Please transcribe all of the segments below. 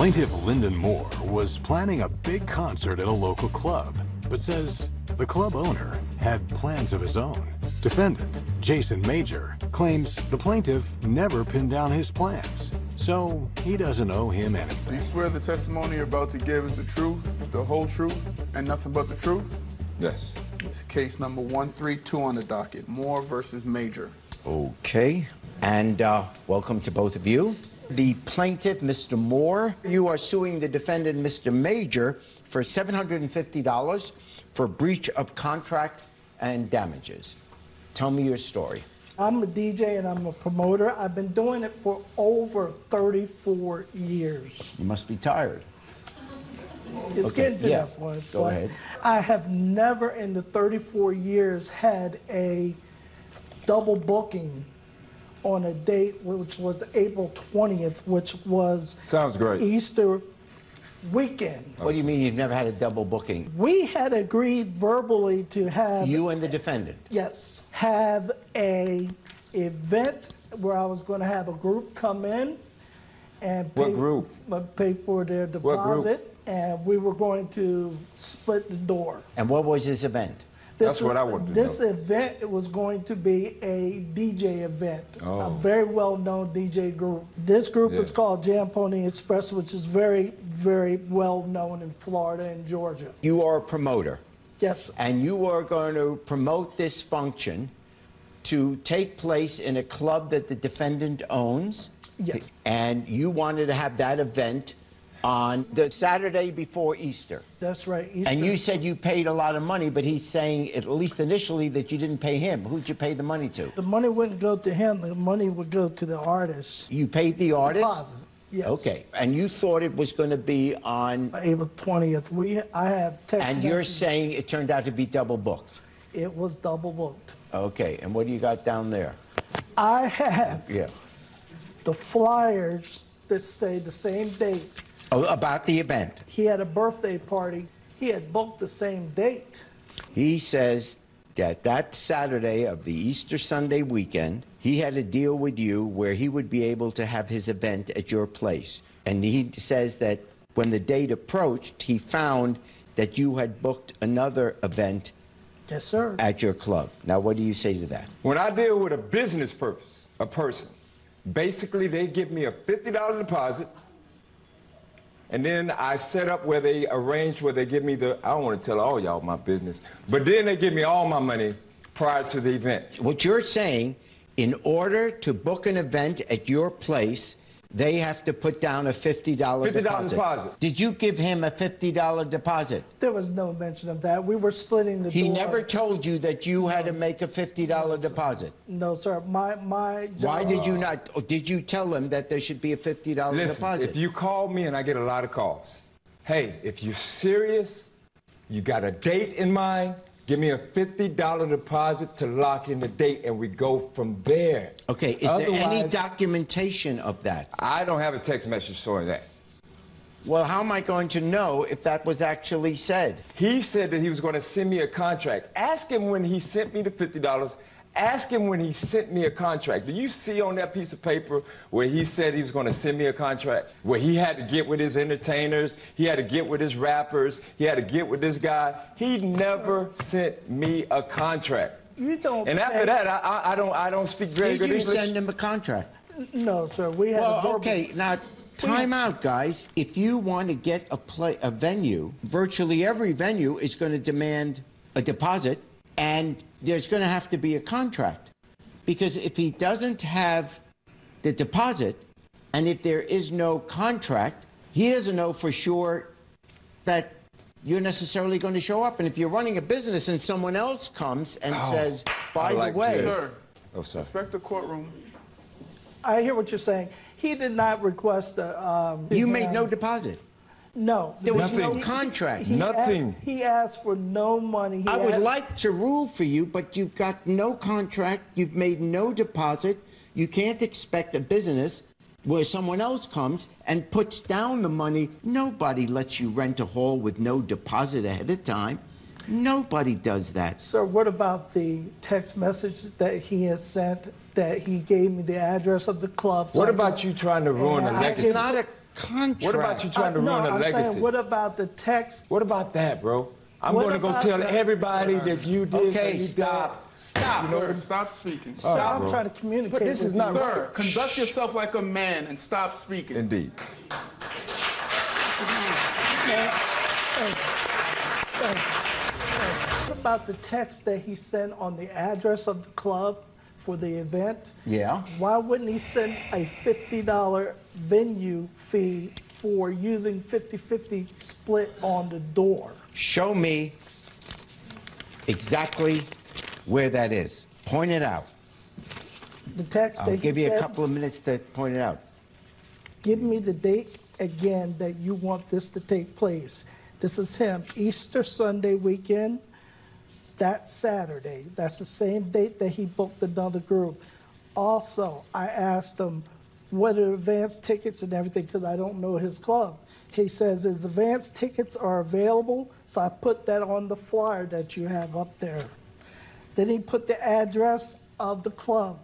Plaintiff Lyndon Moore was planning a big concert at a local club, but says the club owner had plans of his own. Defendant Jason Major claims the plaintiff never pinned down his plans, so he doesn't owe him anything. You swear the testimony you're about to give is the truth, the whole truth, and nothing but the truth? Yes. It's case number 132 on the docket, Moore versus Major. Okay, and welcome to both of you. The plaintiff, Mr. Moore, you are suing the defendant, Mr. Major, for $750 for breach of contract and damages. Tell me your story. I'm a DJ and I'm a promoter. I've been doing it for over 34 years. You must be tired. It's Okay, getting to that point. Go ahead. I have never in the 34 years had a double booking on a date which was April 20th, which was Sounds great. Easter weekend. What do you mean you've never had a double booking? We had agreed verbally to have... You and the defendant? Yes. Have a event where I was going to have a group come in and pay, What group? Pay for their deposit, and we were going to split the door. And what was this event? That's what I wanted to know. This event was going to be a DJ event, a very well-known DJ group. This group is called Jam Pony Express, which is very, very well-known in Florida and Georgia. You are a promoter. Yes. And you are going to promote this function to take place in a club that the defendant owns. Yes. And you wanted to have that event on the Saturday before Easter. That's right. Easter. And you said you paid a lot of money, but he's saying, at least initially, that you didn't pay him. Who'd you pay the money to? The money wouldn't go to him. The money would go to the artist. You paid the artist? Deposit. Yes. Okay. And you thought it was going to be on... April 20th. I have text And you're messages. saying it turned out to be double booked? It was double booked. Okay. And what do you got down there? I have Yeah. the flyers that say the same date. Oh, about the event. He had a birthday party. He had booked the same date. He says that that Saturday of the Easter Sunday weekend, he had a deal with you where he would be able to have his event at your place. And he says that when the date approached, he found that you had booked another event Yes, sir. at your club. Now, what do you say to that? When I deal with a business purpose, a person, basically they give me a $50 deposit, and then I set up where they arrange where they give me the, I don't want to tell all y'all my business, but then they give me all my money prior to the event. What you're saying, in order to book an event at your place, they have to put down a $50 deposit. Did you give him a $50 deposit? There was no mention of that. We were splitting the door. He never told you that you had to make a $50 deposit? No, sir. My job... Why did you not? Did you tell him that there should be a $50 Listen, deposit? if you call me, and I get a lot of calls, hey, if you're serious, you got a date in mind, give me a $50 deposit to lock in the date, and we go from there. Okay, is there any Otherwise, documentation of that? I don't have a text message showing that. Well, how am I going to know if that was actually said? He said that he was going to send me a contract. Ask him when he sent me the $50. Ask him when he sent me a contract. Do you see on that piece of paper where he said he was going to send me a contract? Where he had to get with his entertainers, he had to get with his rappers, he had to get with this guy. He never sent me a contract. You don't... And after that, I don't speak very good English. Did you send him a contract? No, sir. We had a Well, verbal... okay, now, time out, guys. If you want to get a venue, virtually every venue is going to demand a deposit, and there's going to have to be a contract. Because if he doesn't have the deposit, and if there is no contract, he doesn't know for sure that you're necessarily going to show up. And if you're running a business and someone else comes and says, by the way... Sir, Oh, sir. respect the courtroom. I hear what you're saying. He did not request a... You made no deposit. No. There was Nothing. no contract. Nothing. He asked for no money. I would like to rule for you, but you've got no contract, you've made no deposit. You can't expect a business where someone else comes and puts down the money. Nobody lets you rent a hall with no deposit ahead of time. Nobody does that. Sir, what about the text message that he has sent that he gave me the address of the club? What about you trying to ruin the And I legacy? It's not a contract. What about you trying to ruin a legacy? Saying, what about the text? What about that, bro? I'm What going to go about tell the- everybody that you did. Okay, that you stop. Stop. Sir, stop speaking. I'm trying to communicate. But this is with not you. Sir, conduct yourself like a man and stop speaking. Indeed. What about the text that he sent on the address of the club for the event? Yeah. Why wouldn't he send a $50 venue fee for using 50-50 split on the door? Show me exactly where that is. Point it out. The text I'll that he give you said, a couple of minutes to point it out. give me the date again that you want this to take place. This is him, Easter Sunday weekend, that Saturday. That's the same date that he booked another group. Also, I asked him what are advance tickets and everything because I don't know his club. He says his advance tickets are available, so I put that on the flyer that you have up there. Then he put the address of the club,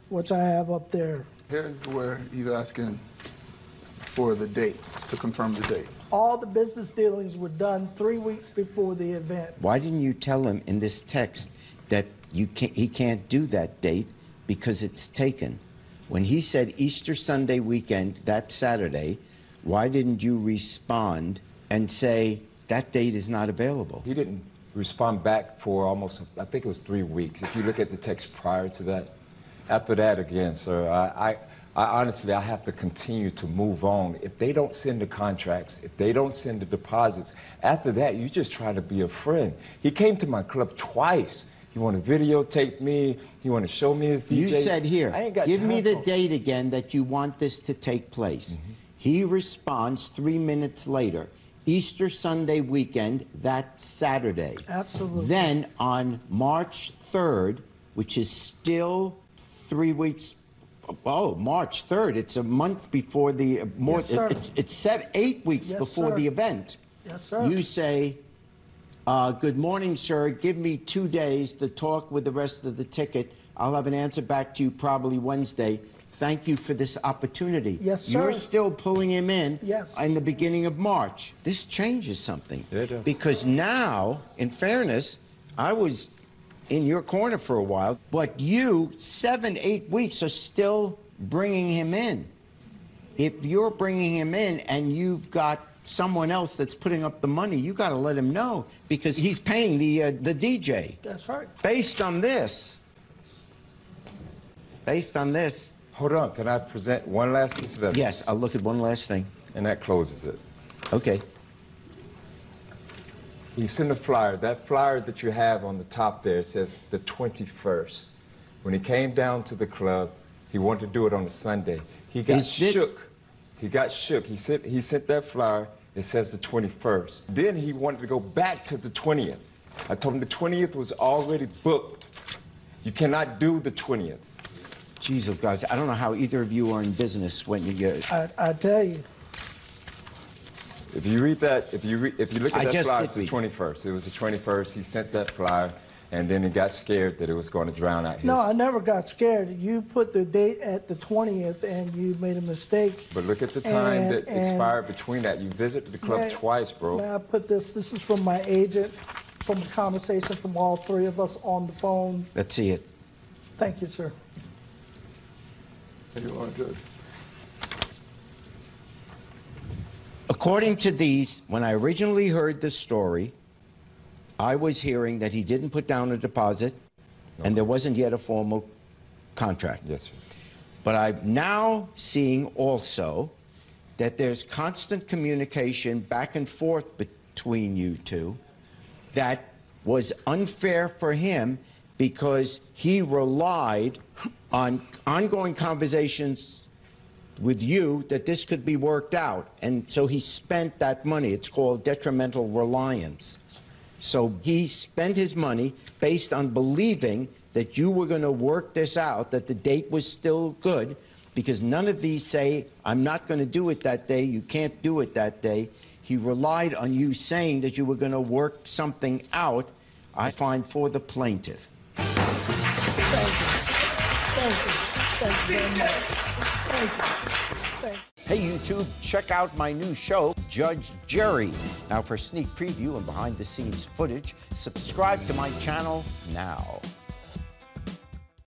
which I have up there. Here's where he's asking for the date, to confirm the date. All the business dealings were done 3 weeks before the event. Why didn't you tell him in this text that he can't do that date because it's taken? When he said Easter Sunday weekend, that Saturday, why didn't you respond and say that date is not available? He didn't respond back for almost, I think it was 3 weeks. If you look at the text prior to that. After that, again, sir, I honestly, I have to continue to move on. If they don't send the contracts, if they don't send the deposits, after that, you just try to be a friend. He came to my club twice. He wanted to videotape me. He wanted to show me his DJs. You said here, I ain't got give time me the for- date again that you want this to take place. He responds 3 minutes later, Easter Sunday weekend, that Saturday. Absolutely. Then on March 3rd, which is still 3 weeks, March 3rd, it's a month before the, Yes, sir. it's 8 weeks Yes, before sir. the event. Yes, sir. You say, good morning, sir. Give me 2 days to talk with the rest of the ticket. I'll have an answer back to you probably Wednesday. Thank you for this opportunity. Yes, sir. You're still pulling him in Yes. in the beginning of March. This changes something. Yeah, it does. Because now, in fairness, I was in your corner for a while, but you, 7, 8 weeks, are still bringing him in. If you're bringing him in and you've got someone else that's putting up the money, you got to let him know because he's paying the DJ. That's right. Based on this, Hold on, can I present one last piece of evidence? yes, I'll look at one last thing. And that closes it. Okay. He sent a flyer. That flyer that you have on the top there says the 21st. When he came down to the club, he wanted to do it on a Sunday. He got shook. He got shook. He sent that flyer. It says the 21st. Then he wanted to go back to the 20th. I told him the 20th was already booked. You cannot do the 20th. Jeez, oh guys, I don't know how either of you are in business when you. I tell you. If you read that, if you look I at that just flyer, did it's the read. 21st. It was the 21st. He sent that flyer, and then he got scared that it was going to drown out his. No, I never got scared. You put the date at the 20th and you made a mistake. But look at the time And- that expired between that. You visited the club May- twice, bro. May I put this is from my agent, from a conversation from all three of us on the phone. Let's see it. Thank you, sir. There you are, Judge. According to these, when I originally heard this story, I was hearing that he didn't put down a deposit and there wasn't yet a formal contract. Yes, sir. But I'm now seeing also that there's constant communication back and forth between you two that was unfair for him because he relied on ongoing conversations with you that this could be worked out. And so he spent that money. It's called detrimental reliance. So he spent his money based on believing that you were going to work this out, that the date was still good, because none of these say, I'm not going to do it that day, you can't do it that day. He relied on you saying that you were going to work something out, I find, for the plaintiff. Thank you. Thank you. Thank you very much. Thank you. Thank you. Hey, YouTube, check out my new show, Judge Jerry. Now, for sneak preview and behind-the-scenes footage, subscribe to my channel now.